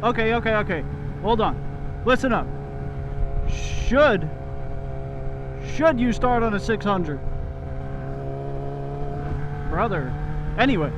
Okay. Hold on. Listen up. Should you start on a 600? Brother. Anyway,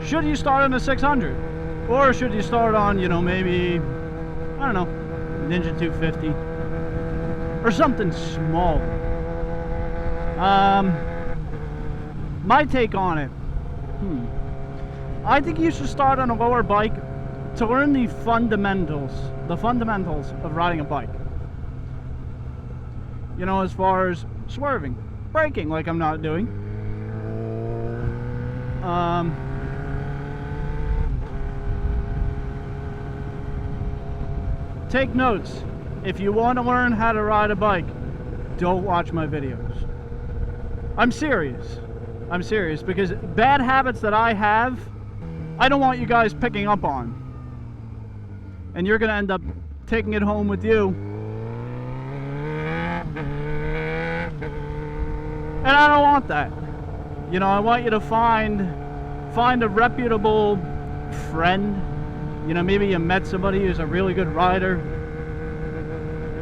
should you start on a 600? Or should you start on, you know, maybe, I don't know, Ninja 250? Or something small. My take on it. I think you should start on a lower bike to learn the fundamentals of riding a bike. You know, as far as swerving, braking, like I'm not doing. Take notes. If you want to learn how to ride a bike, don't watch my videos. I'm serious. I'm serious, because bad habits that I have, I don't want you guys picking up on. And you're going to end up taking it home with you. And I don't want that. You know, I want you to find a reputable friend. You know, maybe you met somebody who's a really good rider.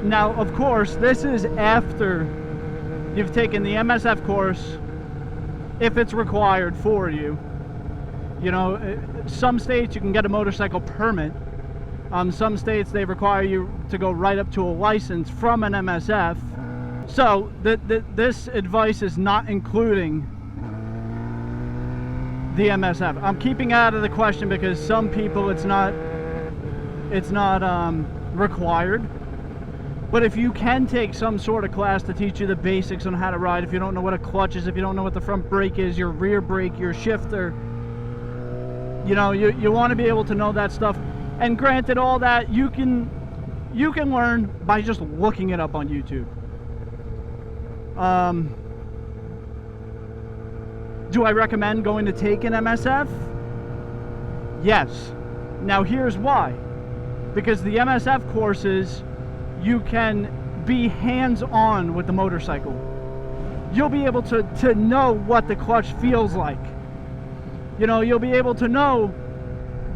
Now, of course, this is after you've taken the MSF course, if it's required for you. You know, some states you can get a motorcycle permit. Some states they require you to go right up to a license from an MSF. So this advice is not including the MSF. I'm keeping out of the question because some people it's not required. But if you can take some sort of class to teach you the basics on how to ride, if you don't know what a clutch is, if you don't know what the front brake is, your rear brake, your shifter, you know, you want to be able to know that stuff. And granted, all that you can learn by just looking it up on YouTube. Do I recommend going to take an MSF? Yes. Now here's why. Because the MSF courses, you can be hands-on with the motorcycle. You'll be able to know what the clutch feels like. You know, you'll be able to know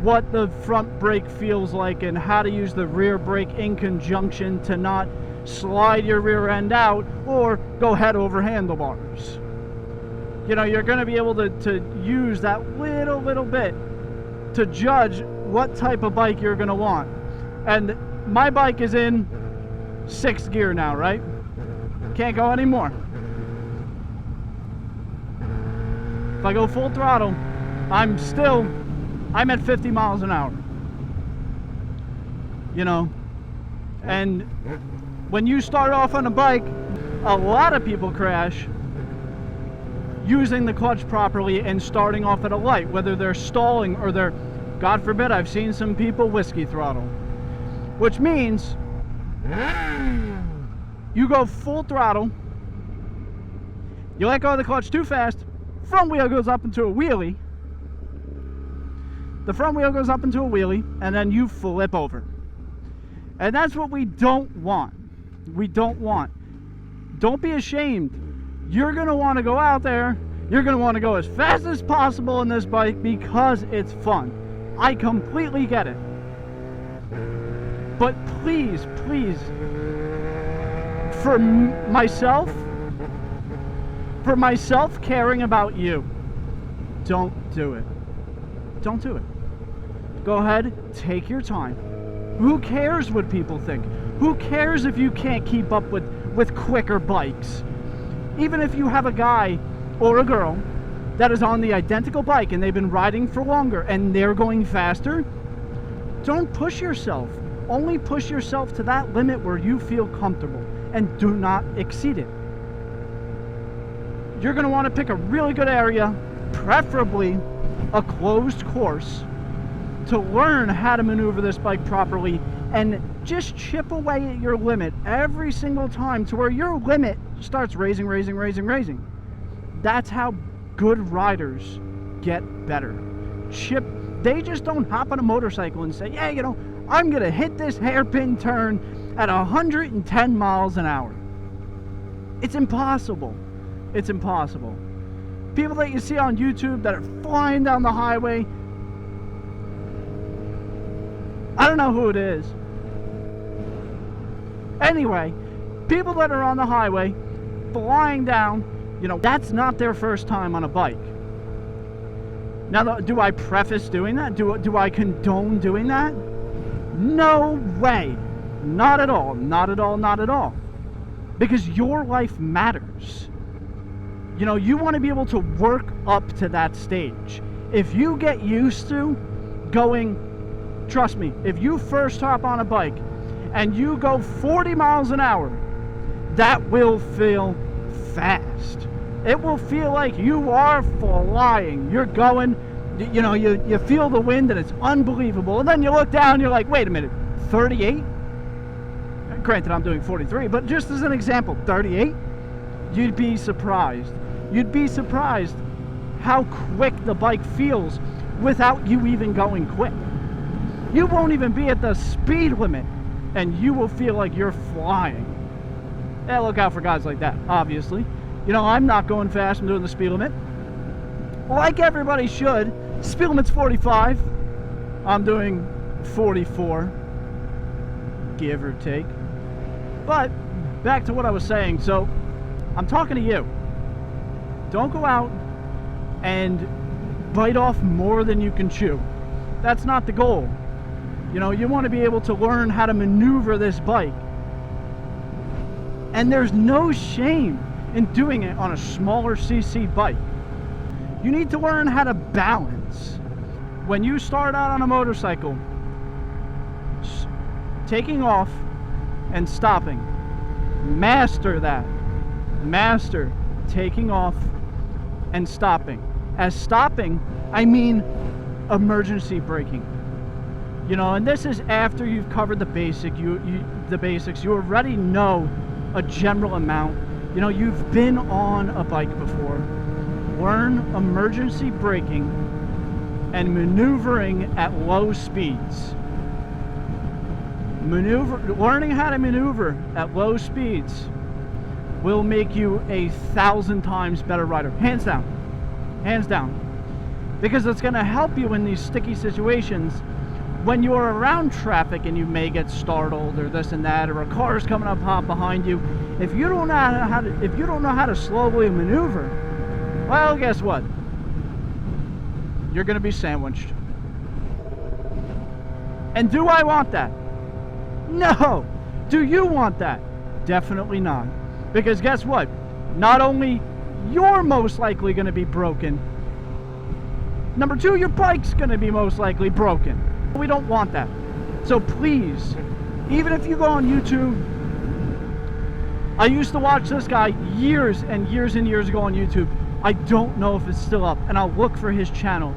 what the front brake feels like and how to use the rear brake in conjunction to not slide your rear end out or go head over handlebars. You know, you're going to be able to use that little bit to judge what type of bike you're going to want. And my bike is in 6th gear now, right? Can't go anymore. If I go full throttle, I'm at 50 miles an hour. You know, and when you start off on a bike, a lot of people crash using the clutch properly and starting off at a light, whether they're stalling or they're, God forbid, I've seen some people whiskey throttle, which means you go full throttle, you let go of the clutch too fast, front wheel goes up into a wheelie, the front wheel goes up into a wheelie, and then you flip over. And that's what we don't want. We don't want. Don't be ashamed. You're going to want to go out there. You're going to want to go as fast as possible on this bike because it's fun. I completely get it. But please, for myself caring about you, don't do it. Don't do it. Go ahead, take your time. Who cares what people think? Who cares if you can't keep up with quicker bikes? Even if you have a guy or a girl that is on the identical bike and they've been riding for longer and they're going faster, don't push yourself. Only push yourself to that limit where you feel comfortable and do not exceed it. You're going to want to pick a really good area, preferably a closed course, to learn how to maneuver this bike properly and just chip away at your limit every single time to where your limit starts raising. That's how good riders get better. They just don't hop on a motorcycle and say, yeah, you know, I'm gonna hit this hairpin turn at 110 miles an hour. It's impossible. It's impossible. People that you see on YouTube that are flying down the highway, I don't don't know who it is. Anyway, people that are on the highway flying down, you know, that's not their first time on a bike. Now, do I preface doing that? Do I condone doing that? No way. Not at all. Not at all. Not at all. Because your life matters. You know, you want to be able to work up to that stage. If you get used to going, trust me, if you first hop on a bike and you go 40 miles an hour, that will feel fast. It will feel like you are flying. You're going, you know, you feel the wind and it's unbelievable. And then you look down and you're like, wait a minute, 38? Granted, I'm doing 43, but just as an example, 38? You'd be surprised. You'd be surprised how quick the bike feels without you even going quick. You won't even be at the speed limit and you will feel like you're flying. Yeah, look out for guys like that, obviously. You know, I'm not going fast, I'm doing the speed limit. Like everybody should. Speed limit's 45. I'm doing 44, give or take. But back to what I was saying. So I'm talking to you. Don't go out and bite off more than you can chew. That's not the goal. You know, you want to be able to learn how to maneuver this bike. And there's no shame in doing it on a smaller CC bike. You need to learn how to balance. When you start out on a motorcycle, taking off and stopping. Master that. Master taking off and stopping. As stopping, I mean emergency braking. You know, and this is after you've covered the basics. You already know a general amount. You know, you've been on a bike before. Learn emergency braking and maneuvering at low speeds. Learning how to maneuver at low speeds will make you 1,000 times better rider. Hands down. Hands down. Because it's going to help you in these sticky situations when you're around traffic and you may get startled or this and that, or a car's coming up hot behind you. If you don't know how to slowly maneuver, well, guess what? You're going to be sandwiched. And do I want that? No. Do you want that? Definitely not. Because guess what? Not only you're most likely going to be broken, number two, your bike's going to be most likely broken. We don't want that. So please, even if you go on YouTube, I used to watch this guy years and years and years ago on YouTube. I don't know if it's still up, and I'll look for his channel.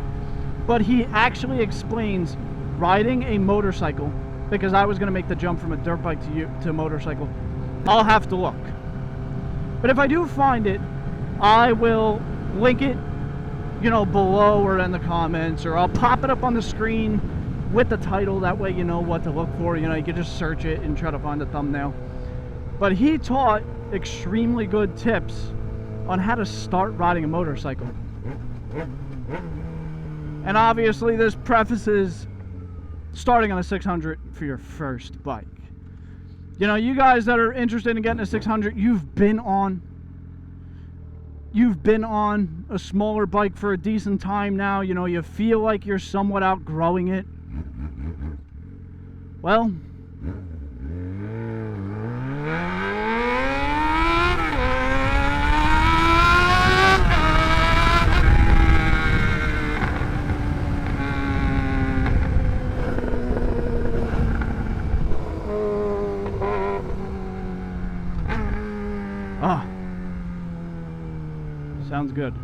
But he actually explains riding a motorcycle, because I was going to make the jump from a dirt bike to a motorcycle. I'll have to look. But if I do find it, I will link it, you know, below or in the comments, or I'll pop it up on the screen with the title. That way you know what to look for. You know, you can just search it and try to find the thumbnail. But he taught extremely good tips on how to start riding a motorcycle. And obviously this prefaces starting on a 600 for your first bike. You know, you guys that are interested in getting a 600, you've been on a smaller bike for a decent time now. You know, you feel like you're somewhat outgrowing it. Well, sounds good.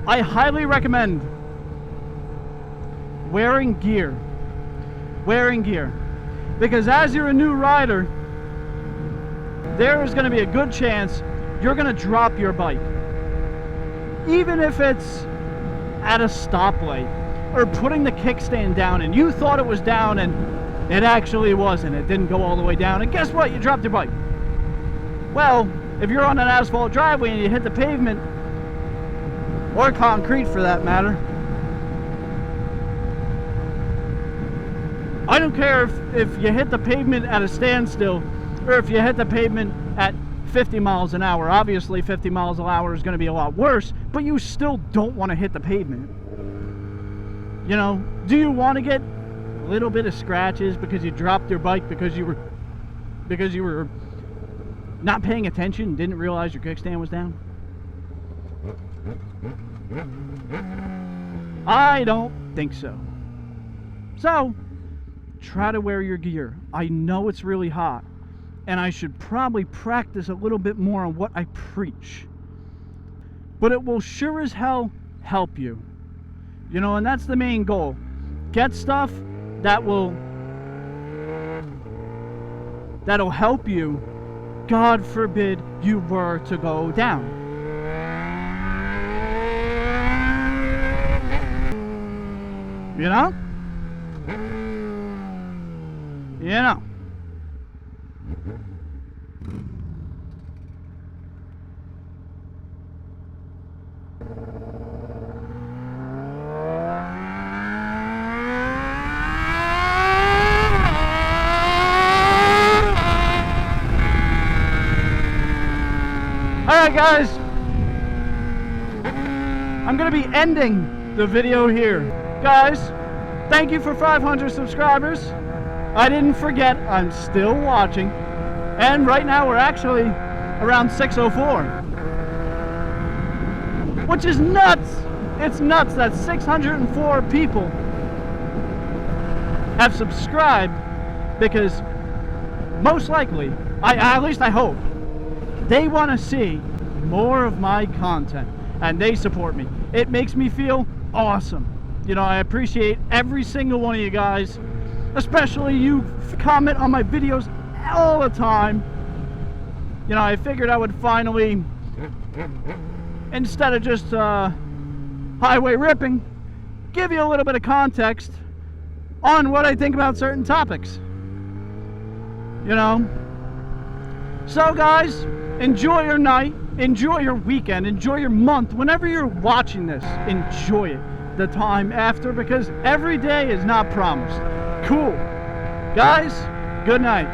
I highly recommend wearing gear. Wearing gear. Because as you're a new rider, there is going to be a good chance you're going to drop your bike. Even if it's at a stoplight or putting the kickstand down and you thought it was down and it actually wasn't. It didn't go all the way down. And guess what? You dropped your bike. Well, if you're on an asphalt driveway and you hit the pavement, or concrete for that matter, I don't care if you hit the pavement at a standstill or if you hit the pavement at 50 miles an hour. Obviously 50 miles an hour is going to be a lot worse, but you still don't want to hit the pavement. You know, do you want to get a little bit of scratches because you dropped your bike because you were not paying attention and didn't realize your kickstand was down? I don't think so. So try to wear your gear. I know it's really hot, and I should probably practice a little bit more on what I preach, but it will sure as hell help you. You know, and that's the main goal. Get stuff that'll help you, God forbid you were to go down. You know? You know. Alright guys, I'm going to be ending the video here. Guys, thank you for 500 subscribers. I didn't forget, I'm still watching. And right now we're actually around 604. Which is nuts! It's nuts that 604 people have subscribed, because most likely, at least I hope, they want to see more of my content and they support me. It makes me feel awesome. You know, I appreciate every single one of you guys, especially you comment on my videos all the time. You know, I figured I would finally, instead of just highway ripping, give you a little bit of context on what I think about certain topics. You know? So guys, enjoy your night, enjoy your weekend, enjoy your month. Whenever you're watching this, enjoy it. The time after, because every day is not promised. Cool. Guys, good night.